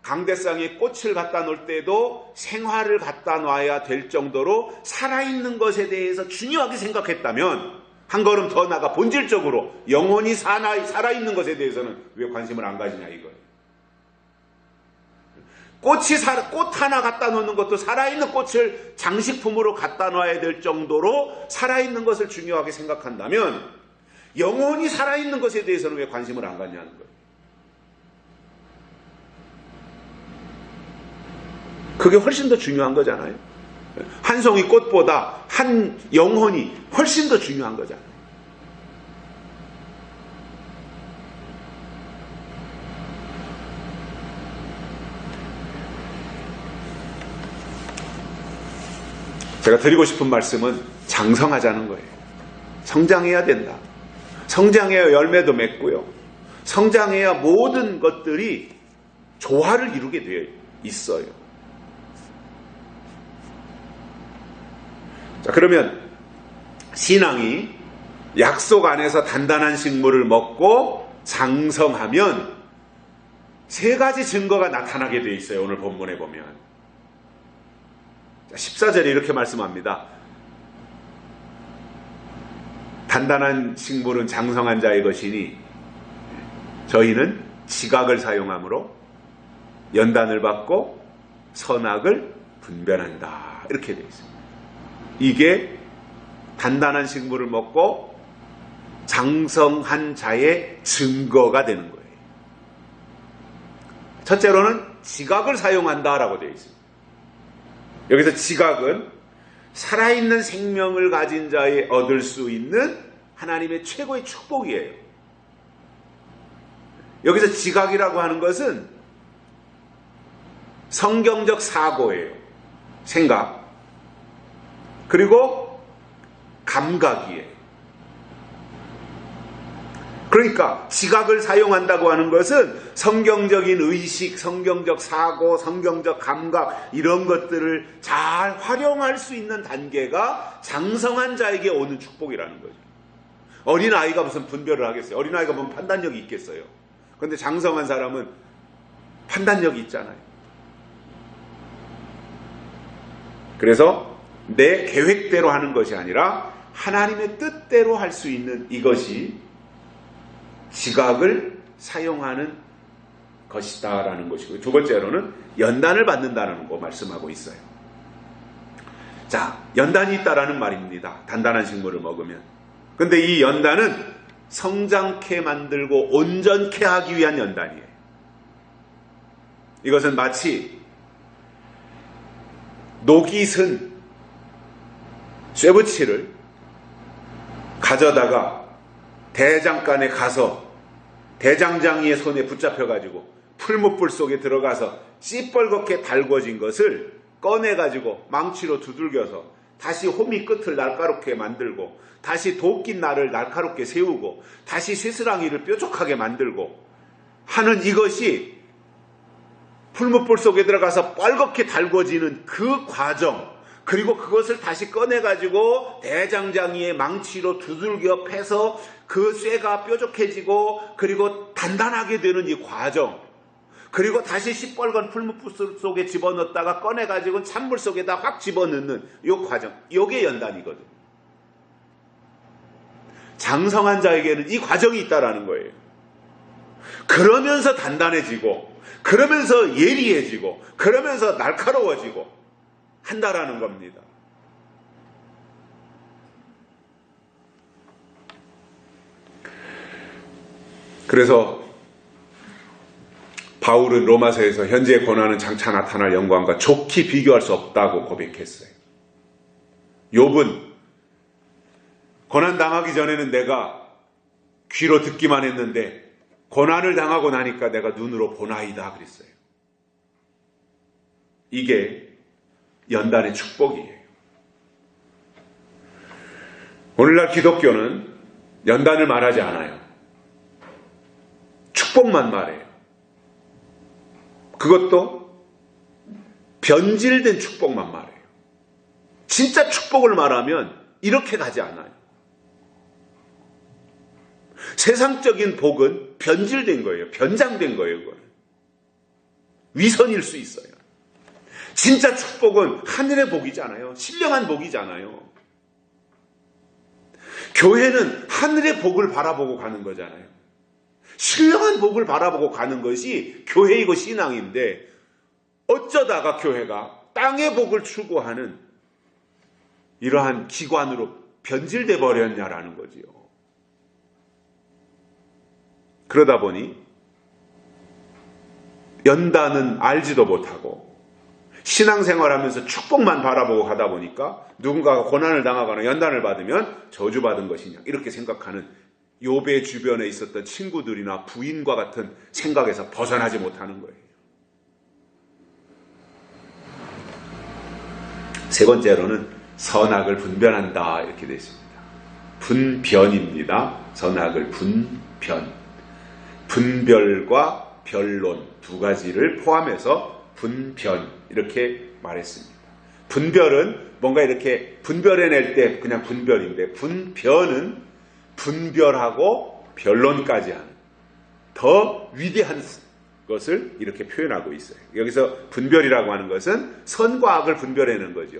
강대상에 꽃을 갖다 놓을 때도 생화를 갖다 놔야 될 정도로 살아있는 것에 대해서 중요하게 생각했다면, 한 걸음 더 나가 본질적으로 영혼이 살아있는 것에 대해서는 왜 관심을 안 가지냐 이거예요. 꽃 하나 갖다 놓는 것도 살아있는 꽃을 장식품으로 갖다 놔야 될 정도로 살아있는 것을 중요하게 생각한다면, 영혼이 살아있는 것에 대해서는 왜 관심을 안 갖냐는 거예요. 그게 훨씬 더 중요한 거잖아요. 한 송이 꽃보다 한 영혼이 훨씬 더 중요한 거잖아요. 제가 드리고 싶은 말씀은 장성하자는 거예요. 성장해야 된다. 성장해야 열매도 맺고요. 성장해야 모든 것들이 조화를 이루게 되어 있어요. 자, 그러면 신앙이 약속 안에서 단단한 식물을 먹고 장성하면 세 가지 증거가 나타나게 되어 있어요. 오늘 본문에 보면 14절에 이렇게 말씀합니다. 단단한 식물은 장성한 자의 것이니 저희는 지각을 사용함으로 연단을 받고 선악을 분별한다. 이렇게 되어 있습니다. 이게 단단한 식물을 먹고 장성한 자의 증거가 되는 거예요. 첫째로는 지각을 사용한다라고 되어 있습니다. 여기서 지각은 살아있는 생명을 가진 자에 얻을 수 있는 하나님의 최고의 축복이에요. 여기서 지각이라고 하는 것은 성경적 사고예요. 생각. 그리고 감각이에요. 그러니까 지각을 사용한다고 하는 것은 성경적인 의식, 성경적 사고, 성경적 감각 이런 것들을 잘 활용할 수 있는 단계가 장성한 자에게 오는 축복이라는 거죠. 어린아이가 무슨 분별을 하겠어요? 어린아이가 무슨 판단력이 있겠어요? 그런데 장성한 사람은 판단력이 있잖아요. 그래서 내 계획대로 하는 것이 아니라 하나님의 뜻대로 할 수 있는 이것이 지각을 사용하는 것이다라는 것이고요. 두 번째로는 연단을 받는다는 거 말씀하고 있어요. 자, 연단이 있다라는 말입니다. 단단한 식물을 먹으면. 근데 이 연단은 성장케 만들고 온전케 하기 위한 연단이에요. 이것은 마치 녹이 쓴 쇠붙이를 가져다가 대장간에 가서 대장장이의 손에 붙잡혀가지고 풀무불 속에 들어가서 씨뻘겋게 달궈진 것을 꺼내가지고 망치로 두들겨서 다시 호미 끝을 날카롭게 만들고 다시 도낀 날을 날카롭게 세우고 다시 쇠스랑이를 뾰족하게 만들고 하는 이것이 풀무불 속에 들어가서 뻘겋게 달궈지는 그 과정, 그리고 그것을 다시 꺼내가지고 대장장이의 망치로 두들겨 패서 그 쇠가 뾰족해지고 그리고 단단하게 되는 이 과정, 그리고 다시 시뻘건 풀무불 속에 집어넣었다가 꺼내가지고 찬물 속에다 확 집어넣는 이 과정, 이게 연단이거든. 장성한 자에게는 이 과정이 있다라는 거예요. 그러면서 단단해지고 그러면서 예리해지고 그러면서 날카로워지고 한다라는 겁니다. 그래서 바울은 로마서에서 현재의 고난은 장차 나타날 영광과 좋게 비교할 수 없다고 고백했어요. 욥은 고난 당하기 전에는 내가 귀로 듣기만 했는데 고난을 당하고 나니까 내가 눈으로 보나이다 그랬어요. 이게 연단의 축복이에요. 오늘날 기독교는 연단을 말하지 않아요. 축복만 말해요. 그것도 변질된 축복만 말해요. 진짜 축복을 말하면 이렇게 가지 않아요. 세상적인 복은 변질된 거예요. 변장된 거예요. 그건. 위선일 수 있어요. 진짜 축복은 하늘의 복이잖아요. 신령한 복이잖아요. 교회는 하늘의 복을 바라보고 가는 거잖아요. 신령한 복을 바라보고 가는 것이 교회이고 신앙인데 어쩌다가 교회가 땅의 복을 추구하는 이러한 기관으로 변질돼 버렸냐라는 거지요. 그러다 보니 연단은 알지도 못하고 신앙생활하면서 축복만 바라보고 가다 보니까 누군가가 고난을 당하거나 연단을 받으면 저주받은 것이냐 이렇게 생각하는 욥의 주변에 있었던 친구들이나 부인과 같은 생각에서 벗어나지 못하는 거예요. 세 번째로는 선악을 분별한다 이렇게 되어 있습니다. 분변입니다. 선악을 분변. 분별과 변론 두 가지를 포함해서 분변 이렇게 말했습니다. 분별은 뭔가 이렇게 분별해낼 때 그냥 분별인데 분변은 분별하고 변론까지 하는 더 위대한 것을 이렇게 표현하고 있어요. 여기서 분별이라고 하는 것은 선과 악을 분별하는 거죠.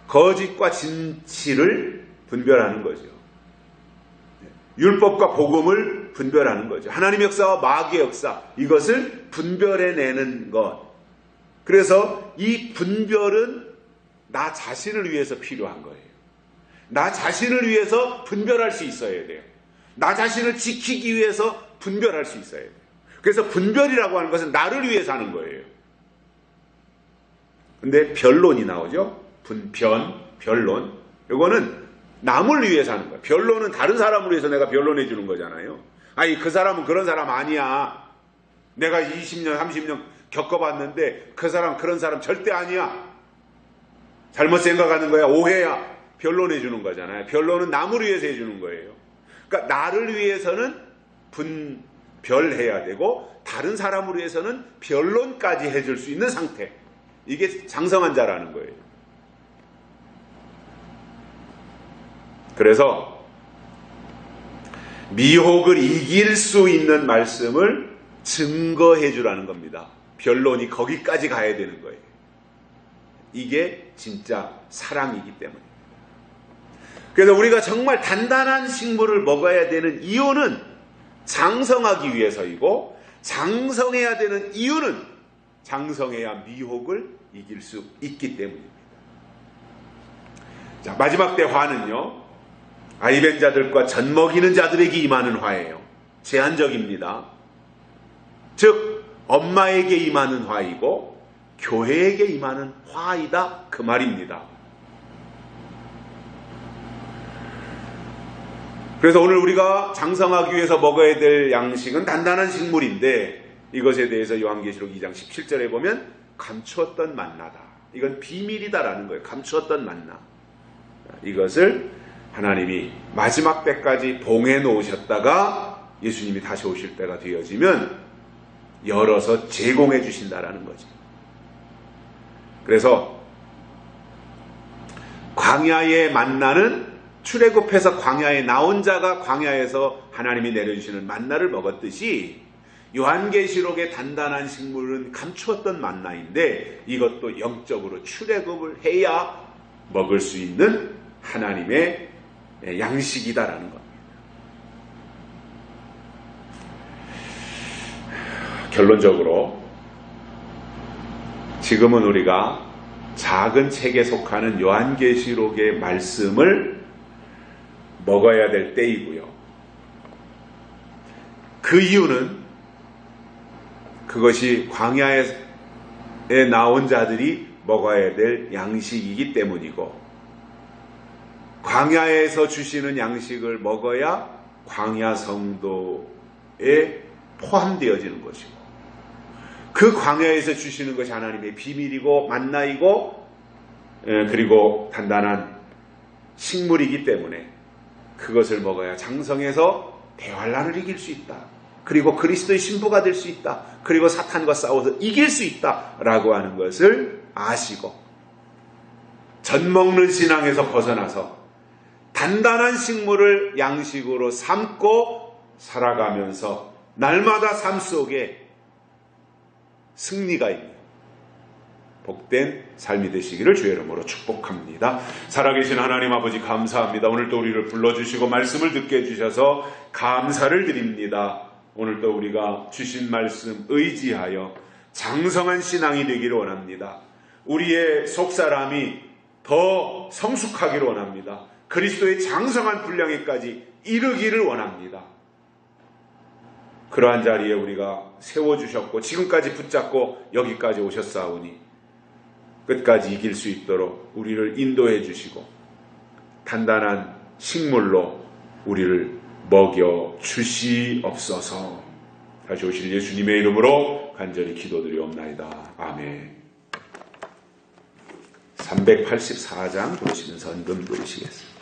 거짓과 진실을 분별하는 거죠. 율법과 복음을 분별하는 거죠. 하나님의 역사와 마귀의 역사, 이것을 분별해내는 것. 그래서 이 분별은 나 자신을 위해서 필요한 거예요. 나 자신을 위해서 분별할 수 있어야 돼요. 나 자신을 지키기 위해서 분별할 수 있어야 돼요. 그래서 분별이라고 하는 것은 나를 위해서 하는 거예요. 근데 변론이 나오죠. 변론. 이거는 남을 위해서 하는 거예요. 변론은 다른 사람을 위해서 내가 변론해 주는 거잖아요. 아니, 그 사람은 그런 사람 아니야. 내가 20년, 30년 겪어봤는데 그 사람 그런 사람 절대 아니야. 잘못 생각하는 거야. 오해야. 변론해 주는 거잖아요. 변론은 남을 위해서 해주는 거예요. 그러니까 나를 위해서는 분별해야 되고 다른 사람을 위해서는 변론까지 해줄 수 있는 상태. 이게 장성한 자라는 거예요. 그래서 미혹을 이길 수 있는 말씀을 증거해 주라는 겁니다. 변론이 거기까지 가야 되는 거예요. 이게 진짜 사랑이기 때문입니다. 그래서 우리가 정말 단단한 식물을 먹어야 되는 이유는 장성하기 위해서이고, 장성해야 되는 이유는 장성해야 미혹을 이길 수 있기 때문입니다. 자, 마지막 때 화는요, 아이벤 자들과 젖 먹이는 자들에게 임하는 화예요. 제한적입니다. 즉 엄마에게 임하는 화이고 교회에게 임하는 화이다, 그 말입니다. 그래서 오늘 우리가 장성하기 위해서 먹어야 될 양식은 단단한 식물인데, 이것에 대해서 요한계시록 2장 17절에 보면 감추었던 만나다. 이건 비밀이다라는 거예요. 감추었던 만나. 이것을 하나님이 마지막 때까지 봉해 놓으셨다가 예수님이 다시 오실 때가 되어지면 열어서 제공해 주신다라는 거죠. 그래서 광야의 만나는 출애굽해서 광야에 나온 자가 광야에서 하나님이 내려주시는 만나를 먹었듯이, 요한계시록의 단단한 식물은 감추었던 만나인데 이것도 영적으로 출애굽을 해야 먹을 수 있는 하나님의 양식이다라는 겁니다. 결론적으로 지금은 우리가 작은 책에 속하는 요한계시록의 말씀을 먹어야 될 때이고요. 그 이유는 그것이 광야에 나온 자들이 먹어야 될 양식이기 때문이고, 광야에서 주시는 양식을 먹어야 광야 성도에 포함되어지는 것이고, 그 광야에서 주시는 것이 하나님의 비밀이고 만나이고 그리고 단단한 식물이기 때문에 그것을 먹어야 장성해서 대환란을 이길 수 있다. 그리고 그리스도의 신부가 될 수 있다. 그리고 사탄과 싸워서 이길 수 있다라고 하는 것을 아시고, 젖 먹는 신앙에서 벗어나서 단단한 식물을 양식으로 삼고 살아가면서 날마다 삶 속에 승리가 있는 복된 삶이 되시기를 주의 이름으로 축복합니다. 살아계신 하나님 아버지, 감사합니다. 오늘도 우리를 불러주시고 말씀을 듣게 해주셔서 감사를 드립니다. 오늘도 우리가 주신 말씀 의지하여 장성한 신앙이 되기를 원합니다. 우리의 속사람이 더 성숙하기를 원합니다. 그리스도의 장성한 분량에까지 이르기를 원합니다. 그러한 자리에 우리가 세워주셨고 지금까지 붙잡고 여기까지 오셨사오니 끝까지 이길 수 있도록 우리를 인도해 주시고 단단한 식물로 우리를 먹여 주시옵소서. 다시 오실 예수님의 이름으로 간절히 기도드리옵나이다. 아멘. 384장 부르시면서 헌금 부르시겠습니다.